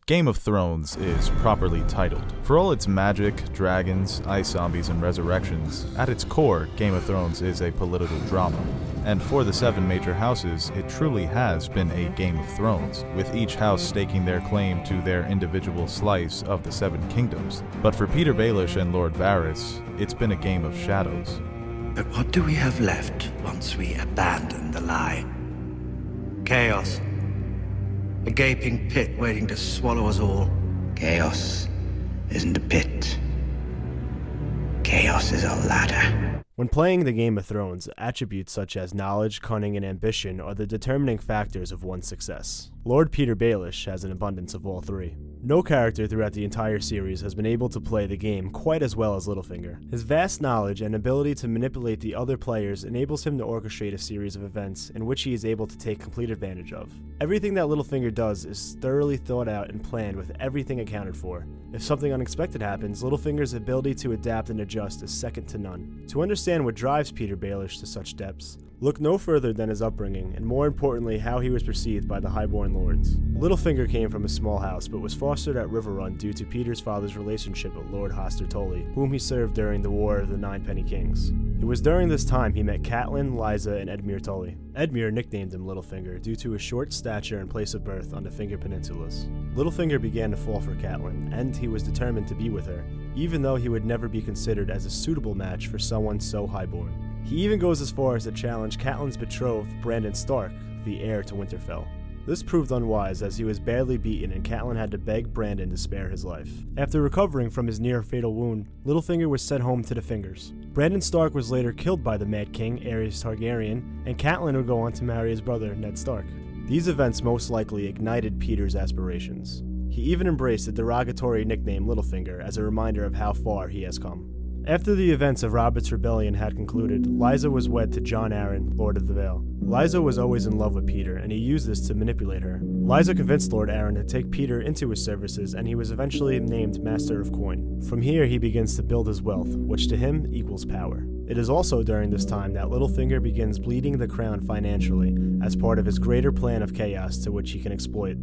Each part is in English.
Game of Thrones is properly titled. For all its magic, dragons, ice zombies, and resurrections, at its core, Game of Thrones is a political drama. And for the 7 major houses, it truly has been a Game of Thrones, with each house staking their claim to their individual slice of the 7 kingdoms. But for Petyr Baelish and Lord Varys, it's been a game of shadows. But what do we have left once we abandon the lie? Chaos. A gaping pit waiting to swallow us all. Chaos isn't a pit. Chaos is a ladder. When playing the Game of Thrones, attributes such as knowledge, cunning, and ambition are the determining factors of one's success. Lord Petyr Baelish has an abundance of all 3. No character throughout the entire series has been able to play the game quite as well as Littlefinger. His vast knowledge and ability to manipulate the other players enables him to orchestrate a series of events in which he is able to take complete advantage of. Everything that Littlefinger does is thoroughly thought out and planned with everything accounted for. If something unexpected happens, Littlefinger's ability to adapt and adjust is second to none. To understand what drives Petyr Baelish to such depths, look no further than his upbringing, and more importantly, how he was perceived by the Highborn Lords. Littlefinger came from a small house, but was fostered at Riverrun due to Petyr's father's relationship with Lord Hoster Tully, whom he served during the War of the Ninepenny Kings. It was during this time he met Catelyn, Lysa, and Edmure Tully. Edmure nicknamed him Littlefinger due to his short stature and place of birth on the Finger Peninsulas. Littlefinger began to fall for Catelyn, and he was determined to be with her, even though he would never be considered as a suitable match for someone so highborn. He even goes as far as to challenge Catelyn's betrothed, Brandon Stark, the heir to Winterfell. This proved unwise as he was badly beaten and Catelyn had to beg Brandon to spare his life. After recovering from his near-fatal wound, Littlefinger was sent home to the Fingers. Brandon Stark was later killed by the Mad King, Aerys Targaryen, and Catelyn would go on to marry his brother, Ned Stark. These events most likely ignited Petyr's aspirations. He even embraced the derogatory nickname Littlefinger as a reminder of how far he has come. After the events of Robert's Rebellion had concluded, Lysa was wed to Jon Arryn, Lord of the Vale. Lysa was always in love with Petyr, and he used this to manipulate her. Lysa convinced Lord Arryn to take Petyr into his services, and he was eventually named Master of Coin. From here, he begins to build his wealth, which to him equals power. It is also during this time that Littlefinger begins bleeding the crown financially, as part of his greater plan of chaos to which he can exploit.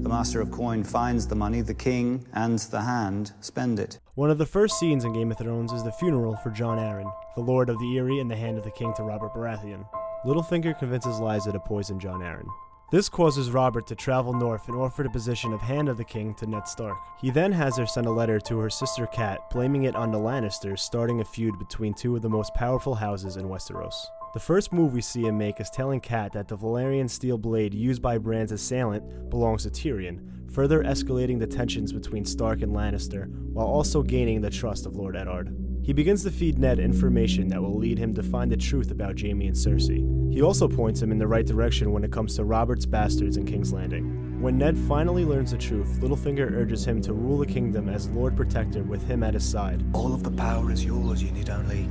The Master of Coin finds the money, the king and the hand spend it. One of the first scenes in Game of Thrones is the funeral for Jon Arryn, the Lord of the Eyrie and the Hand of the King to Robert Baratheon. Littlefinger convinces Lysa to poison Jon Arryn. This causes Robert to travel north and offer the position of Hand of the King to Ned Stark. He then has her send a letter to her sister Cat, blaming it on the Lannisters, starting a feud between 2 of the most powerful houses in Westeros. The first move we see him make is telling Cat that the Valyrian steel blade used by Bran's assailant belongs to Tyrion, further escalating the tensions between Stark and Lannister, while also gaining the trust of Lord Eddard. He begins to feed Ned information that will lead him to find the truth about Jaime and Cersei. He also points him in the right direction when it comes to Robert's bastards in King's Landing. When Ned finally learns the truth, Littlefinger urges him to rule the kingdom as Lord Protector with him at his side. All of the power is yours. You need only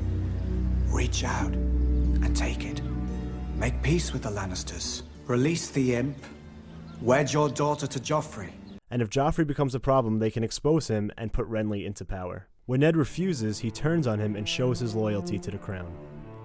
reach out and take it. Make peace with the Lannisters. Release the imp. Wed your daughter to Joffrey. And if Joffrey becomes a problem, they can expose him and put Renly into power. When Ned refuses, he turns on him and shows his loyalty to the crown.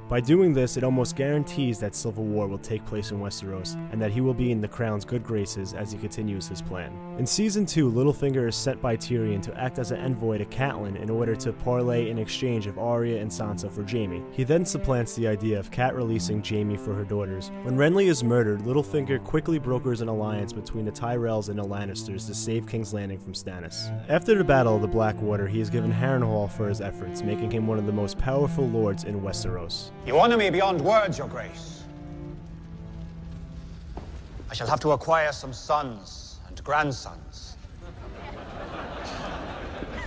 By doing this, it almost guarantees that civil war will take place in Westeros, and that he will be in the crown's good graces as he continues his plan. In Season 2, Littlefinger is sent by Tyrion to act as an envoy to Catelyn in order to parlay an exchange of Arya and Sansa for Jaime. He then supplants the idea of Cat releasing Jaime for her daughters. When Renly is murdered, Littlefinger quickly brokers an alliance between the Tyrells and the Lannisters to save King's Landing from Stannis. After the Battle of the Blackwater, he is given Harrenhal for his efforts, making him one of the most powerful lords in Westeros. You honor me beyond words, Your Grace. I shall have to acquire some sons and grandsons.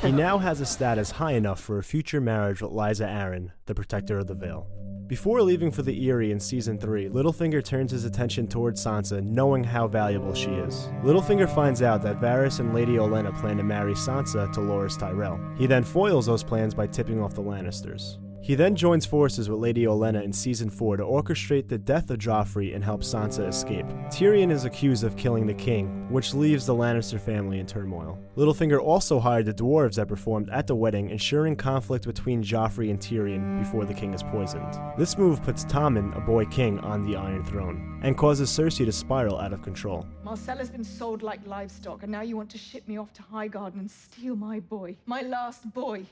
He now has a status high enough for a future marriage with Lysa Arryn, the Protector of the Vale. Before leaving for the Eyrie in Season 3, Littlefinger turns his attention towards Sansa, knowing how valuable she is. Littlefinger finds out that Varys and Lady Olenna plan to marry Sansa to Loras Tyrell. He then foils those plans by tipping off the Lannisters. He then joins forces with Lady Olenna in Season 4 to orchestrate the death of Joffrey and help Sansa escape. Tyrion is accused of killing the king, which leaves the Lannister family in turmoil. Littlefinger also hired the dwarves that performed at the wedding, ensuring conflict between Joffrey and Tyrion before the king is poisoned. This move puts Tommen, a boy king, on the Iron Throne, and causes Cersei to spiral out of control. Marcella's been sold like livestock, and now you want to ship me off to Highgarden and steal my boy. My last boy.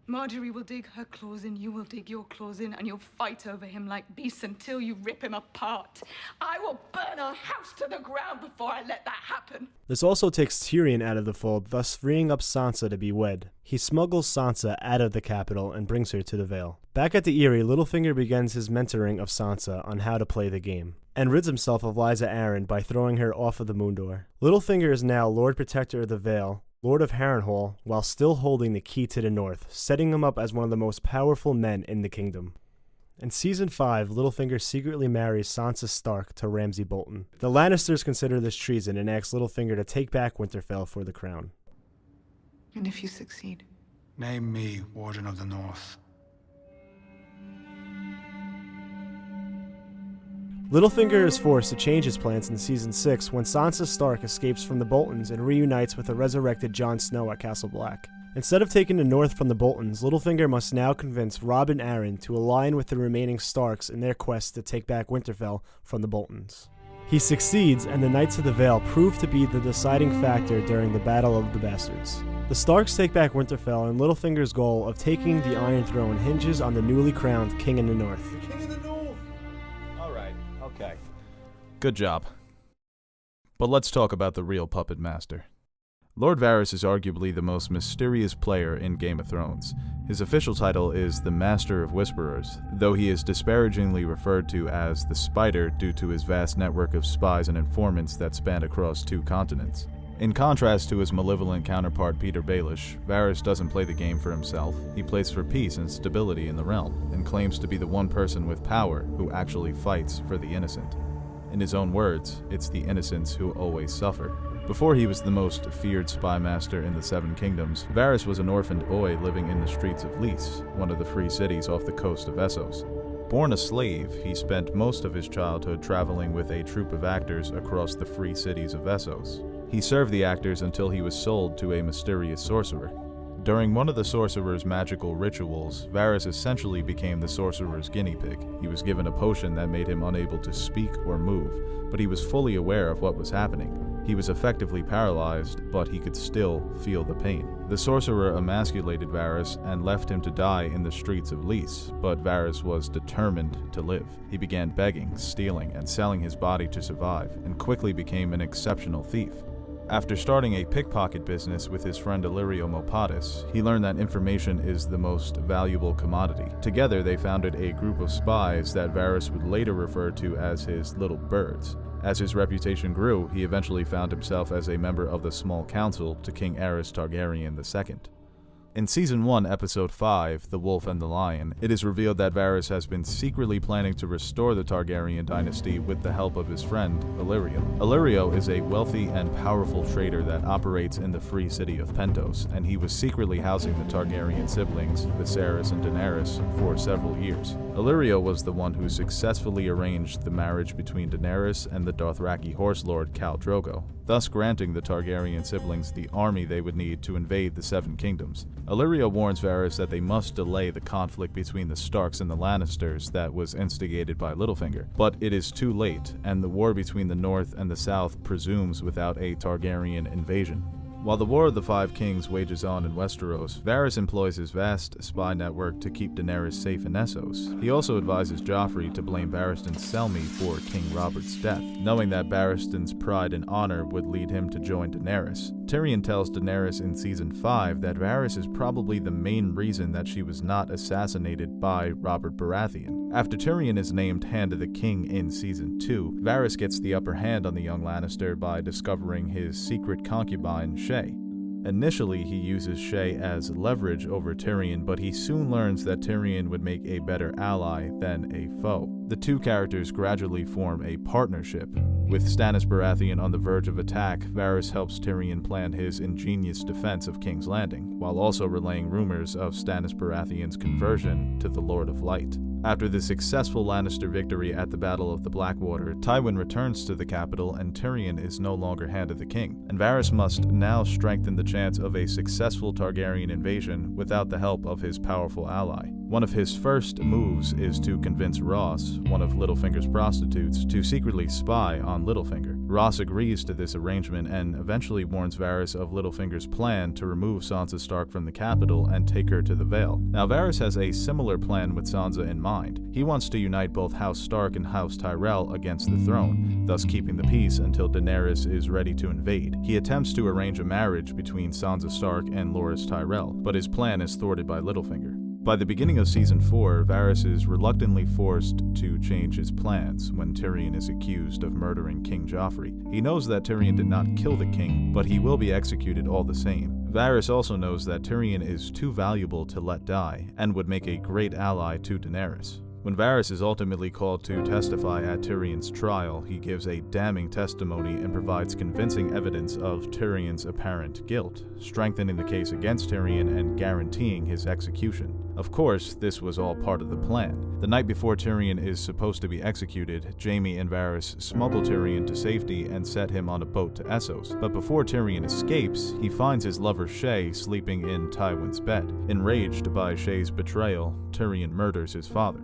Marjorie will dig her claws in, you will dig your claws in, and you'll fight over him like beasts until you rip him apart. I will burn our house to the ground before I let that happen. This also takes Tyrion out of the fold, thus freeing up Sansa to be wed. He smuggles Sansa out of the capital and brings her to the Vale. Back at the Eyrie, Littlefinger begins his mentoring of Sansa on how to play the game, and rids himself of Lysa Arryn by throwing her off of the Moondoor. Littlefinger is now Lord Protector of the Vale, Lord of Harrenhal, while still holding the key to the north, setting him up as one of the most powerful men in the kingdom. In Season 5, Littlefinger secretly marries Sansa Stark to Ramsay Bolton. The Lannisters consider this treason and ask Littlefinger to take back Winterfell for the crown. And if you succeed? Name me Warden of the North. Littlefinger is forced to change his plans in Season 6 when Sansa Stark escapes from the Boltons and reunites with the resurrected Jon Snow at Castle Black. Instead of taking the north from the Boltons, Littlefinger must now convince Robb and Arryn to align with the remaining Starks in their quest to take back Winterfell from the Boltons. He succeeds, and the Knights of the Vale prove to be the deciding factor during the Battle of the Bastards. The Starks take back Winterfell, and Littlefinger's goal of taking the Iron Throne hinges on the newly crowned King in the North. Okay. Good job. But let's talk about the real puppet master. Lord Varys is arguably the most mysterious player in Game of Thrones. His official title is the Master of Whisperers, though he is disparagingly referred to as the Spider due to his vast network of spies and informants that span across 2 continents. In contrast to his malevolent counterpart Peter Baelish, Varys doesn't play the game for himself. He plays for peace and stability in the realm, and claims to be the one person with power who actually fights for the innocent. In his own words, it's the innocents who always suffer. Before he was the most feared spymaster in the Seven Kingdoms, Varys was an orphaned boy living in the streets of Lys, one of the free cities off the coast of Essos. Born a slave, he spent most of his childhood traveling with a troupe of actors across the free cities of Essos. He served the actors until he was sold to a mysterious sorcerer. During one of the sorcerer's magical rituals, Varys essentially became the sorcerer's guinea pig. He was given a potion that made him unable to speak or move, but he was fully aware of what was happening. He was effectively paralyzed, but he could still feel the pain. The sorcerer emasculated Varys and left him to die in the streets of Lys, but Varys was determined to live. He began begging, stealing, and selling his body to survive, and quickly became an exceptional thief. After starting a pickpocket business with his friend Illyrio Mopatis, he learned that information is the most valuable commodity. Together, they founded a group of spies that Varys would later refer to as his Little Birds. As his reputation grew, he eventually found himself as a member of the Small Council to King Aerys Targaryen II. In Season 1, Episode 5, The Wolf and the Lion, it is revealed that Varys has been secretly planning to restore the Targaryen dynasty with the help of his friend, Illyrio. Illyrio is a wealthy and powerful trader that operates in the free city of Pentos, and he was secretly housing the Targaryen siblings, Viserys and Daenerys, for several years. Illyrio was the one who successfully arranged the marriage between Daenerys and the Dothraki horse lord Khal Drogo, thus granting the Targaryen siblings the army they would need to invade the Seven Kingdoms. Illyrio warns Varys that they must delay the conflict between the Starks and the Lannisters that was instigated by Littlefinger. But it is too late, and the war between the North and the South presumes without a Targaryen invasion. While the War of the Five Kings wages on in Westeros, Varys employs his vast spy network to keep Daenerys safe in Essos. He also advises Joffrey to blame Barristan's Selmy for King Robert's death, knowing that Barristan's pride and honor would lead him to join Daenerys. Tyrion tells Daenerys in Season 5 that Varys is probably the main reason that she was not assassinated by Robert Baratheon. After Tyrion is named Hand of the King in Season 2, Varys gets the upper hand on the young Lannister by discovering his secret concubine, Shae. Initially, he uses Shae as leverage over Tyrion, but he soon learns that Tyrion would make a better ally than a foe. The two characters gradually form a partnership. With Stannis Baratheon on the verge of attack, Varys helps Tyrion plan his ingenious defense of King's Landing, while also relaying rumors of Stannis Baratheon's conversion to the Lord of Light. After the successful Lannister victory at the Battle of the Blackwater, Tywin returns to the capital and Tyrion is no longer Hand of the King, and Varys must now strengthen the chance of a successful Targaryen invasion without the help of his powerful ally. One of his first moves is to convince Ross, one of Littlefinger's prostitutes, to secretly spy on Littlefinger. Ross agrees to this arrangement and eventually warns Varys of Littlefinger's plan to remove Sansa Stark from the capital and take her to the Vale. Now Varys has a similar plan with Sansa in mind. He wants to unite both House Stark and House Tyrell against the throne, thus keeping the peace until Daenerys is ready to invade. He attempts to arrange a marriage between Sansa Stark and Loras Tyrell, but his plan is thwarted by Littlefinger. By the beginning of Season 4, Varys is reluctantly forced to change his plans when Tyrion is accused of murdering King Joffrey. He knows that Tyrion did not kill the king, but he will be executed all the same. Varys also knows that Tyrion is too valuable to let die, and would make a great ally to Daenerys. When Varys is ultimately called to testify at Tyrion's trial, he gives a damning testimony and provides convincing evidence of Tyrion's apparent guilt, strengthening the case against Tyrion and guaranteeing his execution. Of course, this was all part of the plan. The night before Tyrion is supposed to be executed, Jaime and Varys smuggle Tyrion to safety and set him on a boat to Essos. But before Tyrion escapes, he finds his lover Shae sleeping in Tywin's bed. Enraged by Shae's betrayal, Tyrion murders his father.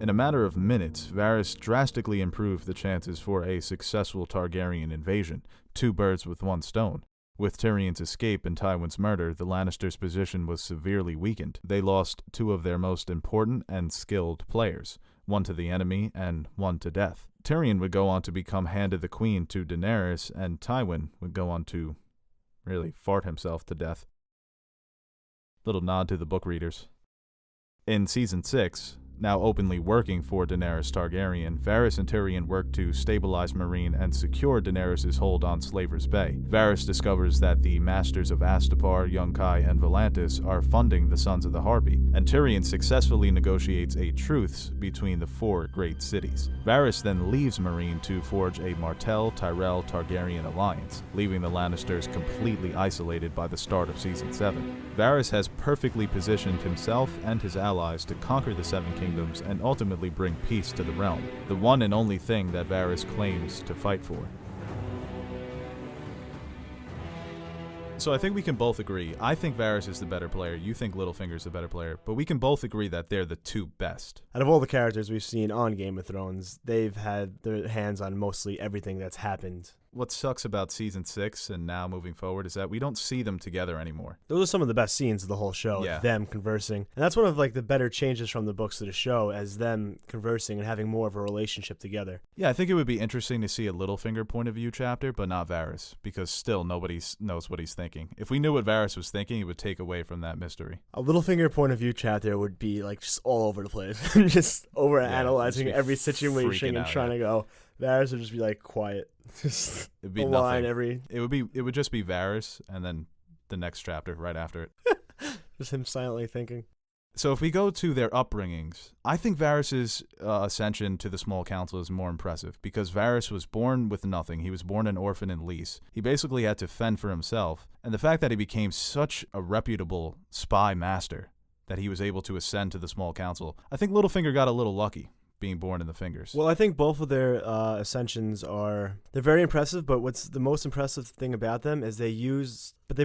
In a matter of minutes, Varys drastically improved the chances for a successful Targaryen invasion, 2 birds with 1 stone. With Tyrion's escape and Tywin's murder, the Lannisters' position was severely weakened. They lost 2 of their most important and skilled players, 1 to the enemy and 1 to death. Tyrion would go on to become Hand of the Queen to Daenerys, and Tywin would go on to really fart himself to death. Little nod to the book readers. In Season 6, now openly working for Daenerys Targaryen, Varys and Tyrion work to stabilize Meereen and secure Daenerys' hold on Slaver's Bay. Varys discovers that the Masters of Astapor, Yunkai, and Volantis are funding the Sons of the Harpy, and Tyrion successfully negotiates a truce between the 4 great cities. Varys then leaves Meereen to forge a Martell-Tyrell-Targaryen alliance, leaving the Lannisters completely isolated by the start of Season 7. Varys has perfectly positioned himself and his allies to conquer the 7 kingdoms and ultimately bring peace to the realm, the one and only thing that Varys claims to fight for. So I think we can both agree. I think Varys is the better player. You think Littlefinger's the better player. But we can both agree that they're the 2 best. Out of all the characters we've seen on Game of Thrones, they've had their hands on mostly everything that's happened. What sucks about Season 6 and now moving forward is that we don't see them together anymore. Those are some of the best scenes of the whole show, them conversing. And that's one of the better changes from the books to the show, as them conversing and having more of a relationship together. Yeah, I think it would be interesting to see a Littlefinger point of view chapter, but not Varys, because still nobody knows what he's thinking. If we knew what Varys was thinking, it would take away from that mystery. A Littlefinger point of view chapter would be just all over the place. Just over-analyzing every situation and trying to go. Varys would just be quiet. Just it'd be a line every. It would just be Varys, and then the next chapter right after it. Just him silently thinking. So if we go to their upbringings, I think Varys' ascension to the small council is more impressive, because Varys was born with nothing. He was born an orphan in Lys. He basically had to fend for himself, and the fact that he became such a reputable spy master that he was able to ascend to the small council, I think Littlefinger got a little lucky being born in the Fingers. Well, I think both of their ascensions they're very impressive, but what's the most impressive thing about them is they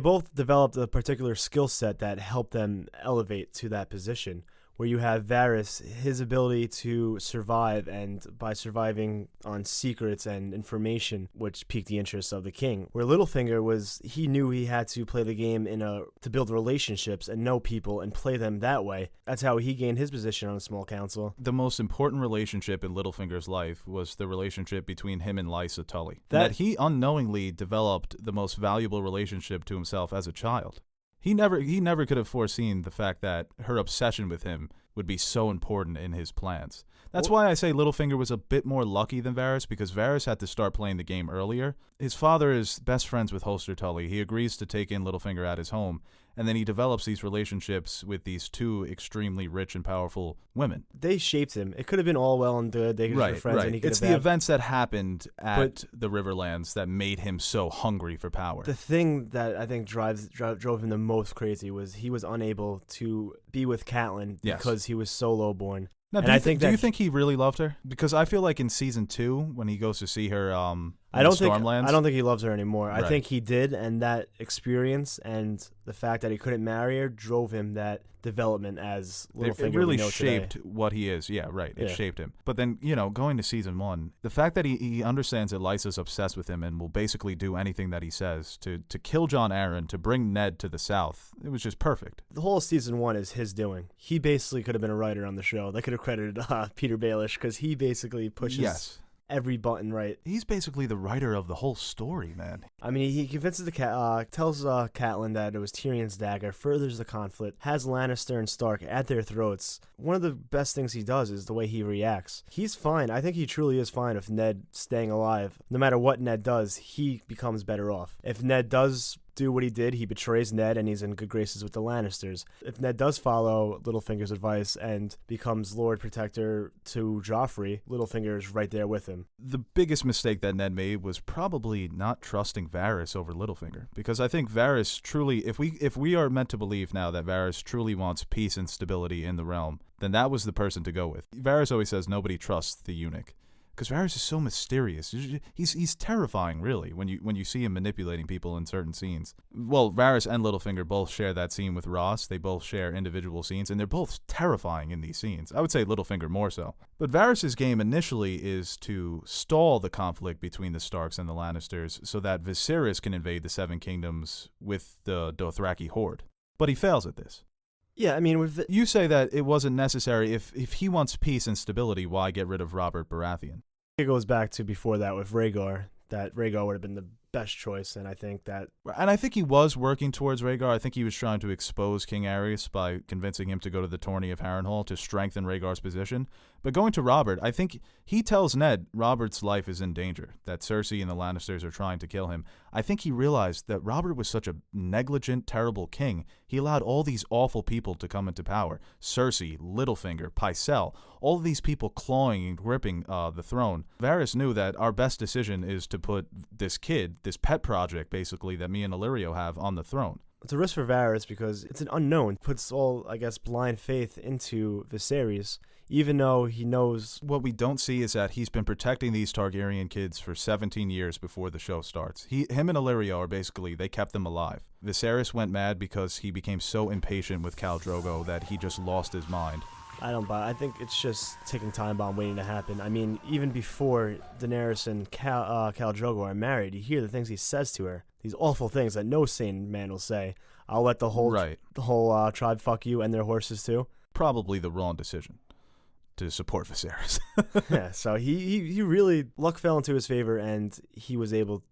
both developed a particular skill set that helped them elevate to that position. Where you have Varys, his ability to survive, and by surviving on secrets and information, which piqued the interest of the king. Where Littlefinger he knew he had to play the game to build relationships and know people and play them that way. That's how he gained his position on the small council. The most important relationship in Littlefinger's life was the relationship between him and Lysa Tully. That he unknowingly developed the most valuable relationship to himself as a child. He never could have foreseen the fact that her obsession with him would be so important in his plans. That's why I say Littlefinger was a bit more lucky than Varys, because Varys had to start playing the game earlier. His father is best friends with Hoster Tully. He agrees to take in Littlefinger at his home, And then he develops these relationships with these two extremely rich and powerful women. They shaped him. It could have been all well and good. They could have been friends, and he could It's have the had... events that happened at the Riverlands that made him so hungry for power. The thing that I think drove him the most crazy was he was unable to be with Catelyn because he was so lowborn. Now, And do you think he really loved her? Because I feel like in season 2, when he goes to see her, I don't Stormlands, think he loves her anymore. Right. I think he did, and that experience and the fact that he couldn't marry her drove him that development as Littlefinger. It really we know shaped today. what he is. Yeah, right. It Yeah. shaped him. But then, going to season 1, the fact that he understands that Lysa's obsessed with him and will basically do anything that he says to kill Jon Arryn, to bring Ned to the south, it was just perfect. The whole season 1 is his doing. He basically could have been a writer on the show. They could have credited Peter Baelish because he basically pushes every button right. He's basically the writer of the whole tells I mean, he convinces tells Catelyn that it was Tyrion's dagger, furthers the conflict, has Lannister and Stark at their throats. One of the best things he does is the way he reacts. He's fine. I think he truly is fine with Ned staying alive. No matter what Ned does, he becomes better off. If Ned does do what he did, he betrays Ned and he's in good graces with the Lannisters. If Ned does follow Littlefinger's advice and becomes Lord Protector to Joffrey, Littlefinger's right there with him. The biggest mistake that Ned made was probably not trusting Varys over Littlefinger, because I think Varys truly, if we are meant to believe now that Varys truly wants peace and stability in the realm, then that was the person to go with. Varys always says nobody trusts the eunuch, because Varys is so mysterious. He's terrifying, really, when you see him manipulating people in certain scenes. Well, Varys and Littlefinger both share that scene with Ross. They both share individual scenes, and they're both terrifying in these scenes. I would say Littlefinger more so. But Varys' game initially is to stall the conflict between the Starks and the Lannisters so that Viserys can invade the Seven Kingdoms with the Dothraki horde. But he fails at this. Yeah, I mean, You say that it wasn't necessary. If he wants peace and stability, why get rid of Robert Baratheon? it goes back to before that with Rhaegar, that Rhaegar would have been the best choice, and I think he was working towards Rhaegar. I think he was trying to expose King Aerys by convincing him to go to the tourney of Harrenhal to strengthen Rhaegar's position. But going to Robert, I think he tells Ned Robert's life is in danger, that Cersei and the Lannisters are trying to kill him. I think he realized that Robert was such a negligent, terrible king. He allowed all these awful people to come into power. Cersei, Littlefinger, Pycelle, all of these people clawing and gripping the throne. Varys knew that our best decision is to put this kid, this pet project, basically, that me and Illyrio have on the throne. It's a risk for Varys because it's an unknown. Puts all, I guess, blind faith into Viserys, even though he knows. What we don't see is that he's been protecting these Targaryen kids for 17 years before the show starts. Him and Illyrio are basically, they kept them alive. Viserys went mad because he became so impatient with Khal Drogo that he just lost his mind. I don't buy. I think it's just ticking time bomb waiting to happen. I mean, even before Daenerys and Khal Drogo are married, you hear the things he says to her. These awful things that no sane man will say. I'll let the whole tribe fuck you and their horses too. Probably the wrong decision to support Viserys. Yeah, so he really, luck fell into his favor, and he was able,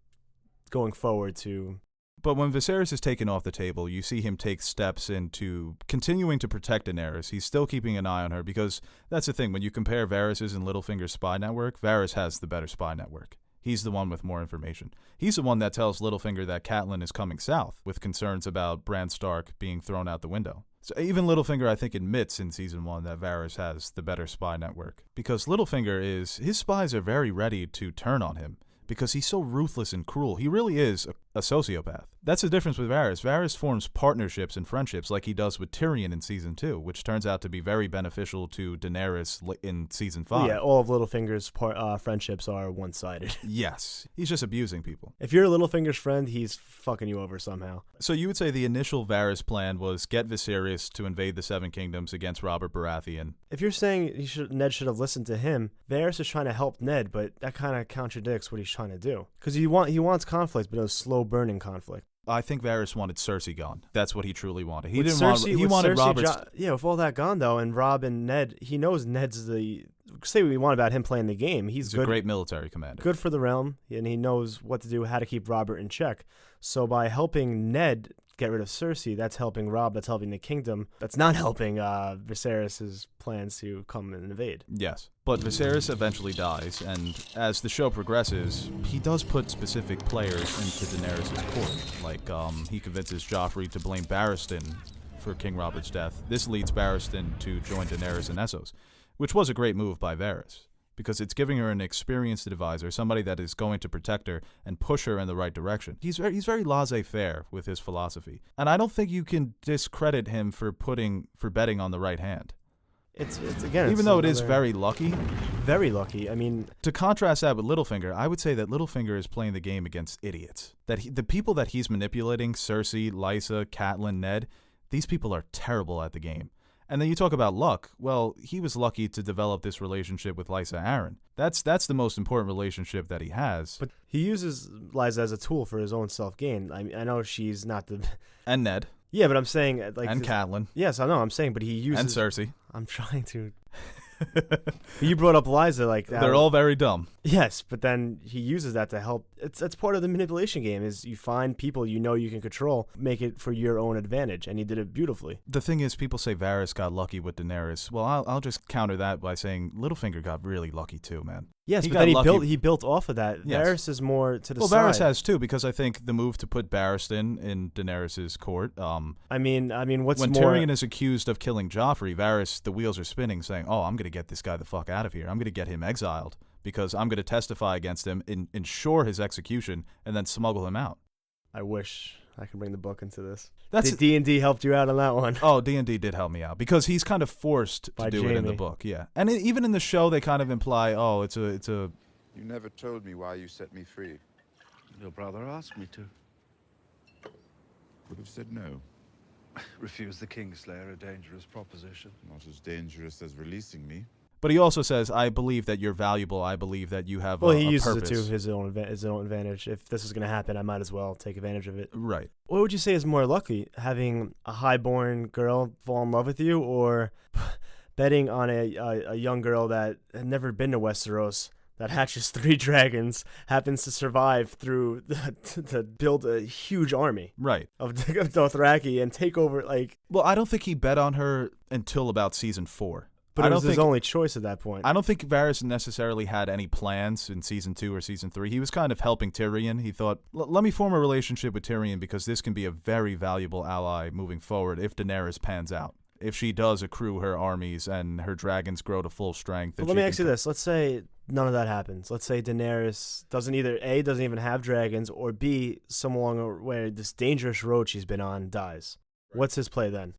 going forward, to... But when Viserys is taken off the table, you see him take steps into continuing to protect Daenerys. He's still keeping an eye on her, because that's the thing. When you compare Varys' and Littlefinger's spy network, Varys has the better spy network. He's the one with more information. He's the one that tells Littlefinger that Catelyn is coming south, with concerns about Bran Stark being thrown out the window. So even Littlefinger, I think, admits in Season 1 that Varys has the better spy network. Because his spies are very ready to turn on him, because he's so ruthless and cruel. He really is a sociopath. That's the difference with Varys. Varys forms partnerships and friendships like he does with Tyrion in Season 2, which turns out to be very beneficial to Daenerys in Season 5. Yeah, all of Littlefinger's friendships are one-sided. Yes. He's just abusing people. If you're Littlefinger's friend, he's fucking you over somehow. So you would say the initial Varys plan was get Viserys to invade the Seven Kingdoms against Robert Baratheon. If you're saying Ned should have listened to him, Varys is trying to help Ned, but that kind of contradicts what he's trying to do. Because he wants conflict, but a slow-burning conflict. I think Varys wanted Cersei gone. That's what he truly wanted. He With didn't Cersei, want. He wanted Robert's. With all that gone though, and Rob and Ned, he knows Ned's the. Say what we want about him playing the game. He's a great military commander. Good for the realm, and he knows what to do, how to keep Robert in check. So by helping Ned get rid of Cersei, that's helping Robb, that's helping the kingdom. That's not helping Viserys' plans to come and invade. Yes. But Viserys eventually dies, and as the show progresses, he does put specific players into Daenerys' court. Like, he convinces Joffrey to blame Barristan for King Robert's death. This leads Barristan to join Daenerys in Essos, which was a great move by Varys, because it's giving her an experienced advisor, somebody that is going to protect her and push her in the right direction. He's very laissez-faire with his philosophy, and I don't think you can discredit him for betting on the right hand. It's again, even though it is very lucky. Very lucky. I mean, to contrast that with Littlefinger, I would say that Littlefinger is playing the game against idiots. The people that he's manipulating, Cersei, Lysa, Catelyn, Ned, these people are terrible at the game. And then you talk about luck. Well, he was lucky to develop this relationship with Lysa Arryn. That's the most important relationship that he has. But he uses Lysa as a tool for his own self-gain. I know she's not the... And Ned. Yeah, but I'm saying... like, and Catelyn. Yes, I know, I'm saying, but he uses... And Cersei. I'm trying to... You brought up Lysa like that. They're all very dumb. Yes, but then he uses that to help. That's part of the manipulation game, is you find people you know you can control, make it for your own advantage, and he did it beautifully. The thing is, people say Varys got lucky with Daenerys. Well, I'll just counter that by saying Littlefinger got really lucky too, man. Yes, but then he built off of that. Yes. Varys is more to the side. Well, Varys has too, because I think the move to put Barristan in Daenerys' court. I mean, what's when more? Tyrion is accused of killing Joffrey, Varys, the wheels are spinning, saying, "Oh, I'm going to get this guy the fuck out of here. I'm going to get him exiled because I'm going to testify against him, ensure his execution, and then smuggle him out." I wish I could bring the book into this. That's D&D helped you out on that one. Oh, D&D did help me out because he's kind of forced to do it in the book. Yeah, and even in the show, they kind of imply, "Oh, it's a." You never told me why you set me free. Your brother asked me to. Would have said no. Refuse the Kingslayer, a dangerous proposition. Not as dangerous as releasing me. But he also says, "I believe that you're valuable. I believe that you have a purpose." Well, he uses it to his own advantage. If this is going to happen, I might as well take advantage of it. Right. What would you say is more lucky, having a highborn girl fall in love with you, or betting on a young girl that had never been to Westeros, that hatches 3 dragons, happens to survive through to build a huge army, right, of Dothraki and take over, like... Well, I don't think he bet on her until about season 4. But it was his only choice at that point. I don't think Varys necessarily had any plans in season 2 or season 3. He was kind of helping Tyrion. He thought, let me form a relationship with Tyrion because this can be a very valuable ally moving forward if Daenerys pans out. If she does accrue her armies and her dragons grow to full strength. But let me ask you this. Let's say none of that happens. Let's say Daenerys doesn't even have dragons, or B, somewhere where this dangerous road she's been on dies. What's his play then?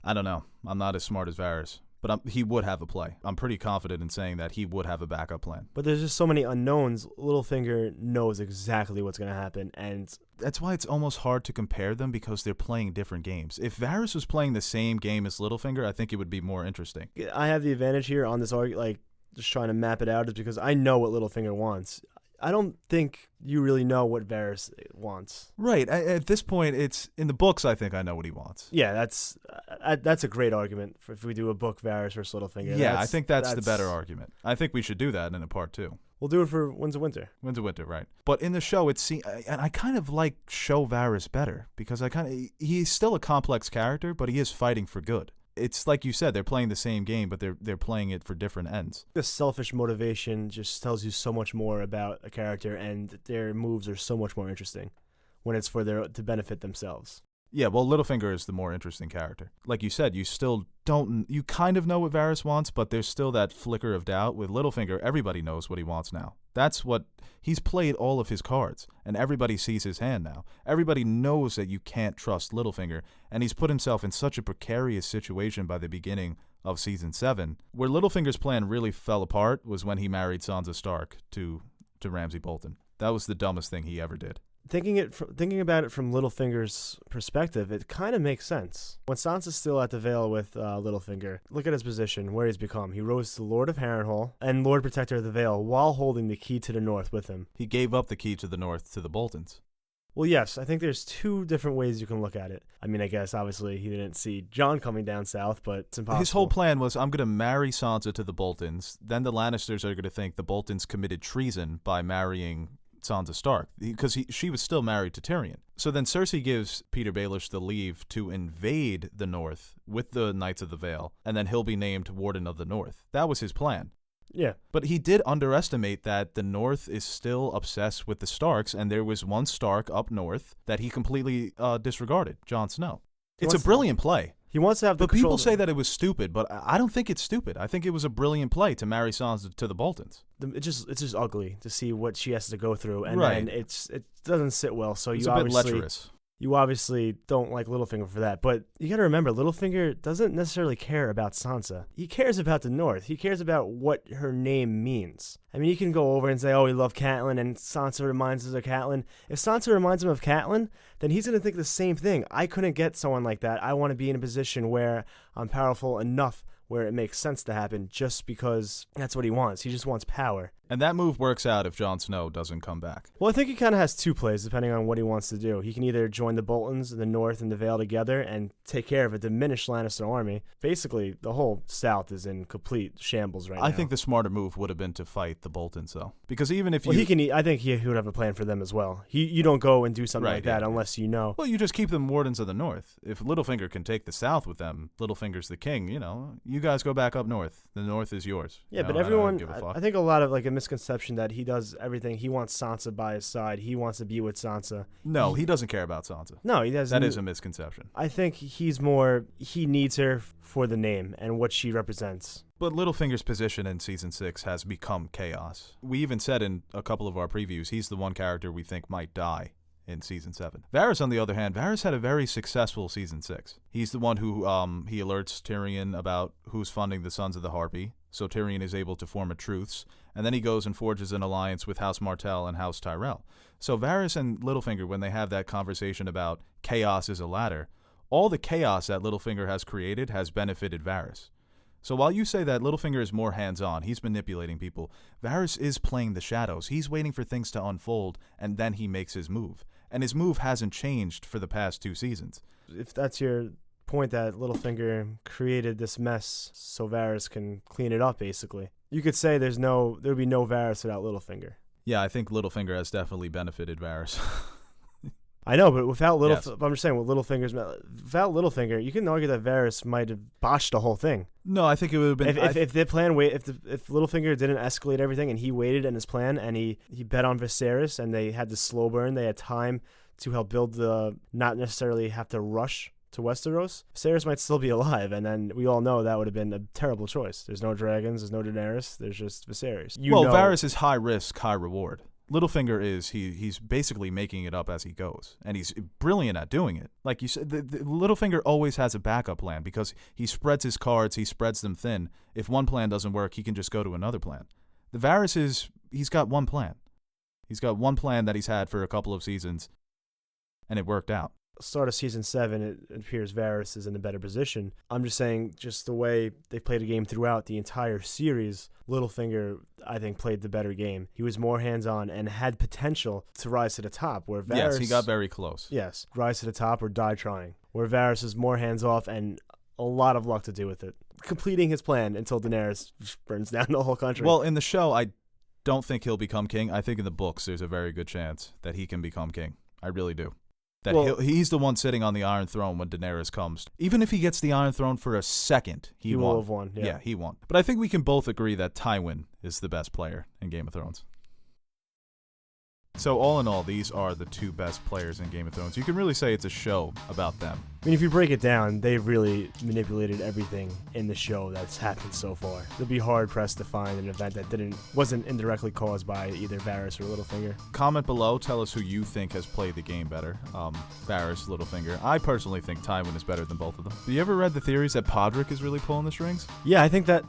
I don't know. I'm not as smart as Varys. But he would have a play. I'm pretty confident in saying that he would have a backup plan. But there's just so many unknowns. Littlefinger knows exactly what's going to happen, and that's why it's almost hard to compare them because they're playing different games. If Varys was playing the same game as Littlefinger, I think it would be more interesting. I have the advantage here on this argument, like just trying to map it out, is because I know what Littlefinger wants. I don't think you really know what Varys wants. Right. At this point, it's in the books. I think I know what he wants. Yeah, that's a great argument for if we do a book Varys versus Littlefinger. Yeah, I think that's the better argument. I think we should do that in a part 2. We'll do it for Winds of Winter. Winds of Winter, right? But in the show, and I kind of like show Varys better because he's still a complex character, but he is fighting for good. It's like you said, they're playing the same game, but they're playing it for different ends. The selfish motivation just tells you so much more about a character, and their moves are so much more interesting when it's to benefit themselves. Yeah, well, Littlefinger is the more interesting character. Like you said, you kind of know what Varys wants, but there's still that flicker of doubt. With Littlefinger, everybody knows what he wants now. He's played all of his cards, and everybody sees his hand now. Everybody knows that you can't trust Littlefinger, and he's put himself in such a precarious situation by the beginning of Season 7. Where Littlefinger's plan really fell apart was when he married Sansa Stark to Ramsay Bolton. That was the dumbest thing he ever did. Thinking about it from Littlefinger's perspective, it kind of makes sense. When Sansa's still at the Vale with Littlefinger, look at his position, where he's become. He rose to Lord of Harrenhal and Lord Protector of the Vale while holding the key to the north with him. He gave up the key to the north to the Boltons. Well, yes, I think there's 2 different ways you can look at it. I mean, I guess, obviously, he didn't see Jon coming down south, but it's impossible. His whole plan was, I'm going to marry Sansa to the Boltons. Then the Lannisters are going to think the Boltons committed treason by marrying Sansa Stark, because she was still married to Tyrion. So then Cersei gives Peter Baelish the leave to invade the North with the Knights of the Vale, and then he'll be named Warden of the North. That was his plan. Yeah. But he did underestimate that the North is still obsessed with the Starks, and there was one Stark up north that he completely disregarded, Jon Snow. It's a brilliant play. He wants to have the But people say that it was stupid, but I don't think it's stupid. I think it was a brilliant play to marry Sansa to the Boltons. It's just ugly to see what she has to go through, and Right. then it doesn't sit well. So It's you a bit obviously lecherous. you obviously don't like Littlefinger for that. But you got to remember, Littlefinger doesn't necessarily care about Sansa. He cares about the North. He cares about what her name means. I mean, you can go over and say, oh, we love Catelyn, and Sansa reminds us of Catelyn. If Sansa reminds him of Catelyn, then he's going to think the same thing. I couldn't get someone like that. I want to be in a position where I'm powerful enough where it makes sense to happen just because that's what he wants. He just wants power. And that move works out if Jon Snow doesn't come back. Well, I think he kind of has two plays depending on what he wants to do. He can either join the Boltons, the North, and the Vale together and take care of a diminished Lannister army. Basically, the whole South is in complete shambles right now. I think the smarter move would have been to fight the Boltons, though. Because even if you... Well, I think he would have a plan for them as well. You don't go and do something Right, like that yeah. unless you know. Well, you just keep them Wardens of the North. If Littlefinger can take the South with them, Littlefinger's the king, you guys go back up north. The North is yours. Yeah, but I don't everyone, give a fuck. I think a lot of like a misconception that he does everything. He wants Sansa by his side. He wants to be with Sansa. No, he doesn't care about Sansa. No, he doesn't. That is a misconception. I think he needs her for the name and what she represents. But Littlefinger's position in Season 6 has become chaos. We even said in a couple of our previews, he's the one character we think might die in Season 7. Varys, on the other hand, Varys had a very successful Season 6. He's the one who he alerts Tyrion about who's funding the Sons of the Harpy, so Tyrion is able to form a truce, and then he goes and forges an alliance with House Martell and House Tyrell. So Varys and Littlefinger, when they have that conversation about chaos is a ladder, all the chaos that Littlefinger has created has benefited Varys. So while you say that Littlefinger is more hands-on, he's manipulating people, Varys is playing the shadows. He's waiting for things to unfold, and then he makes his move. And his move hasn't changed for the past 2 seasons. If that's your point, that Littlefinger created this mess so Varys can clean it up, basically. You could say there would be no Varys without Littlefinger. Yeah, I think Littlefinger has definitely benefited Varys. I know, but without Yes. I'm just saying, without Littlefinger, you can argue that Varys might have botched the whole thing. No, I think it would have been... If the plan if Littlefinger didn't escalate everything and he waited in his plan and he bet on Viserys and they had the slow burn, they had time to help build not necessarily have to rush to Westeros, Viserys might still be alive, and then we all know that would have been a terrible choice. There's no dragons, there's no Daenerys, there's just Viserys. Varys is high risk, high reward. Littlefinger is he's basically making it up as he goes, and he's brilliant at doing it. Like you said, the Littlefinger always has a backup plan because he spreads his cards, he spreads them thin. If one plan doesn't work, he can just go to another plan. The Varys he's got one plan. He's got one plan that he's had for a couple of seasons, and it worked out. Start of Season 7, it appears Varys is in a better position. I'm just saying, just the way they played a game throughout the entire series, Littlefinger, I think, played the better game. He was more hands-on and had potential to rise to the top, where Varys... Yes, he got very close. Yes, rise to the top or die trying. Where Varys is more hands-off and a lot of luck to do with it. Completing his plan until Daenerys burns down the whole country. Well, in the show, I don't think he'll become king. I think in the books, there's a very good chance that he can become king. I really do. That he's the one sitting on the Iron Throne when Daenerys comes. Even if he gets the Iron Throne for a second, he won. Will have won. Yeah, he won. But I think we can both agree that Tywin is the best player in Game of Thrones. So all in all, these are the 2 best players in Game of Thrones. You can really say it's a show about them. I mean, if you break it down, they really manipulated everything in the show that's happened so far. It'll be hard-pressed to find an event that wasn't indirectly caused by either Varys or Littlefinger. Comment below, tell us who you think has played the game better. Varys, Littlefinger. I personally think Tywin is better than both of them. Have you ever read the theories that Podrick is really pulling the strings? Yeah, I think that